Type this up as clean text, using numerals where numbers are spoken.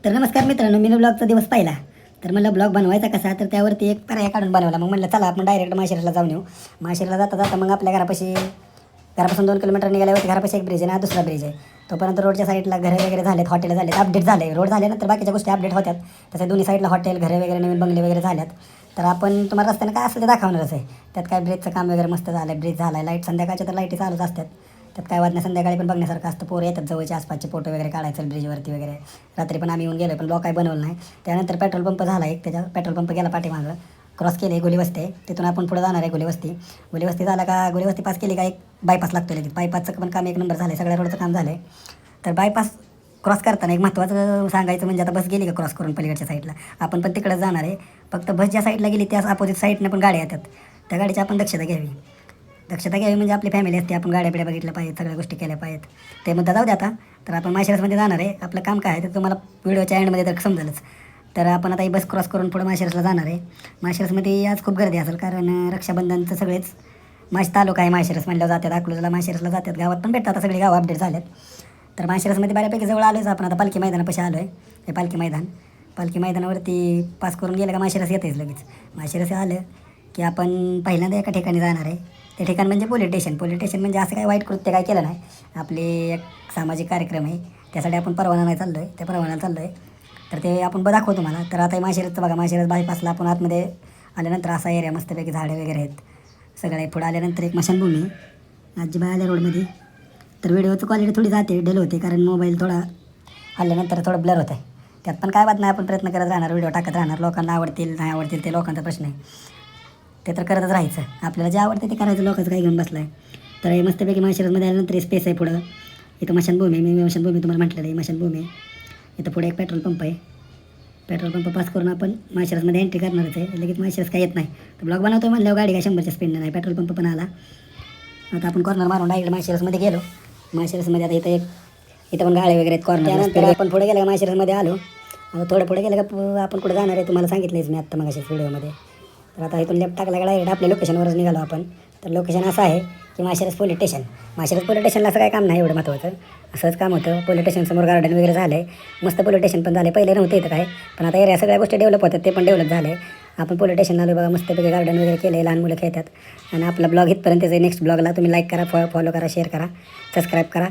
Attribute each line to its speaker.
Speaker 1: तर नमस्कार मित्रांनो, मी ब्लॉगचा दिवस पाहिला. तर म्हणलं ब्लॉग बनवायचा कसा, तर त्यावरती एक पर्याय काढून बनवला. मग म्हणलं चला आपण डायरेक्ट माहेश्वरला जाऊन येऊ. माहेश्वरला जाता जाता मग आपल्या घरापासून 2 किलोमीटर निघाल्यावरती घरापाशी एक ब्रिज आहे ना, दुसरा ब्रिज आहे. तोपर्यंत रोडच्या साईडला घरे वगैरे झालेत, हॉटेल झालेत, अपडेट झाले. रोड झाल्यानंतर बाकीच्या गोष्टी अपडेट होत्यात. तसं दोन्ही साईडला हॉटेल, घरे वगैरे, नवीन बंगले वगैरे झाल्यात. तर आपण तुम्हाला रस्त्यानं काय असं ते दाखवणारच आहे. त्यात काय ब्रिजचं काम वगैरे मस्त झालं आहे, ब्रिज झाला आहे, लाईट संध्याकाळच्या तर लाईटी चालूच असतात. त्यात काय वाद नाही, संध्याकाळी पण बघण्यासारखं असतं. पोरं येतात जवळच्या आसपासचे फोटो वगैरे काढायचं ब्रिजवरती वगैरे. रात्री पण आम्ही येऊन गेलो, पण ब्लॉग काय बनवलं नाही. त्यानंतर पेट्रोल पंप झाला एक, त्याच्या पेट्रोल पंप गेला पाठीमागं, क्रॉस केले गोलीवस्ती आहे. तिथून आपण पुढे जाणार आहे गोलीवस्ती झाला का, गोलीवस्ती पास केली का एक बायपास लागतो लगेच. बायपासचं पण काम एक नंबर झालं आहे, सगळ्या रोडचं काम झालं आहे. तर बायपास क्रॉस करताना एक महत्त्वाचं सांगायचं म्हणजे, आता बस गेली का क्रॉस करून पलीकडच्या साईडला, आपण पण तिकडं जाणार आहे. फक्त बस ज्या साईडला गेली त्या अपोजिट साईडनं पण गाड्या येतात. त्या गाडीची आपण दक्षता घ्यावी म्हणजे आपली फॅमिली असते, आपण गाड्या बिड्या बघितल्या पाहिजेत, सगळ्या गोष्टी केल्या पाहिजेत. ते मुद्दा जाऊ द्या आता. तर आपण माळशिरसमध्ये जाणार आहे. आपलं काम काय आहे ते तुम्हाला व्हिडिओच्या एंडमध्ये तर समजेलच. तर आपण आता ही बस क्रॉस करून पुढे माळशिरसला जाणार आहे. माळशिरसमध्ये आज खूप गर्दी असेल, कारण रक्षाबंधनचं सगळेच तालुका आहे. माळशिरस म्हणल्यावर जातात, अकलूजला माळशिरसला जातात, गावात पण भेटतात. आता सगळी गावं अपडेट झालेत. तर माळशिरसमध्ये बऱ्यापैकी जवळ आलोच आपण. आता पालखी मैदानापाशी आलो आहे. हे पालखी मैदानावरती पास करून गेलं का माळशिरस येतेच लगेच. माळशिरस आलं की आपण पहिल्यांदा एका ठिकाणी जाणार आहे. ते ठिकाण म्हणजे पोलीस स्टेशन म्हणजे असं काही वाईट कृत्य काय केलं नाही. आपले एक सामाजिक कार्यक्रम आहे, त्यासाठी आपण परवाना नाही चाललो आहे, त्या परवाना चाललो आहे. तर ते आपण दाखवतो तुम्हाला. तर आता माळशिरसचं बघा, माळशिरस बायपासला आपण आतमध्ये आल्यानंतर असा एरिया मस्तपैकी झाडे वगैरे आहेत सगळे. पुढे आल्यानंतर एक मशानभूमी आजीबाई आल्या रोडमध्ये. तर व्हिडिओचं क्वालिटी थोडी जाते, डल होते, कारण मोबाईल थोडा आल्यानंतर थोडं ब्लर होत आहे. त्यात पण काय बात नाही, आपण प्रयत्न करत राहणार, व्हिडिओ टाकत राहणार. लोकांना आवडतील नाही आवडतील ते लोकांचा प्रश्न आहे, ते तर करतच राहायचं. आपल्याला जे आवडते ते करायचं, लोकांचं काही घेऊन बसलं आहे. तर हे मस्तपैकी माळशिरसमध्ये आल्यानंतर स्पेस आहे पुढं. इथं मशानभूमी, मी मशानभूमी तुम्हाला म्हटलेलं आहे, मशानभूमी. इथं पुढे एक पेट्रोल पंप आहे. पेट्रोल पंप पास करून आपण माळशिरसमध्ये एंट्री करणारच आहे. लगेच माळशिरस काय येत नाही. तर ब्लॉग बनवतो म्हणल्यावर गाडी काय 100च्या स्पीडनं नाही. पेट्रोल पंप पण आला. आता आपण कॉर्नर मारून डायरेक्ट माळशिरसमध्ये गेलो. माळशिरसमध्ये आता इथं पण गाळे वगैरे आहेत कॉर्नर. त्यानंतर आपण पुढे गेलं का माळशिरसमध्ये आलो. आता थोडं पुढे गेलं का आपण कुठे जाणार आहे तुम्हाला सांगितलंच मी आत्ता मगाशीच व्हिडिओमध्ये. तर आता इथून लेफ्ट टाकला का डायरेक्ट आपल्या लोकेशनवरच निघालो आपण. तर लोकेशन असं आहे की माळशिरस पोलीस स्टेशनला असं काही काम नाही एवढं महत्त्वाचं. असंच काम होतं. पोलीस स्टेशनसमोर गार्डन वगैरे झालं आहे, मस्त पोलीस स्टेशन पण झालं आहे. पहिले नव्हतं इथं काय, पण आता एरिया सगळ्या गोष्टी डेव्हलप होतात, ते पण डेव्हलप झालं आहे. आपण पोलीस स्टेशनला आलो बघा, मस्तपैकी गार्डन वगैरे केलं आहे, लहान मुलं खेळतात. आणि आपला ब्लॉग इथपर्यंतच आहे. नेक्स्ट ब्लॉगला तुम्ही लाईक करा, फॉलो करा, शेअर करा, सबस्क्राईब करा.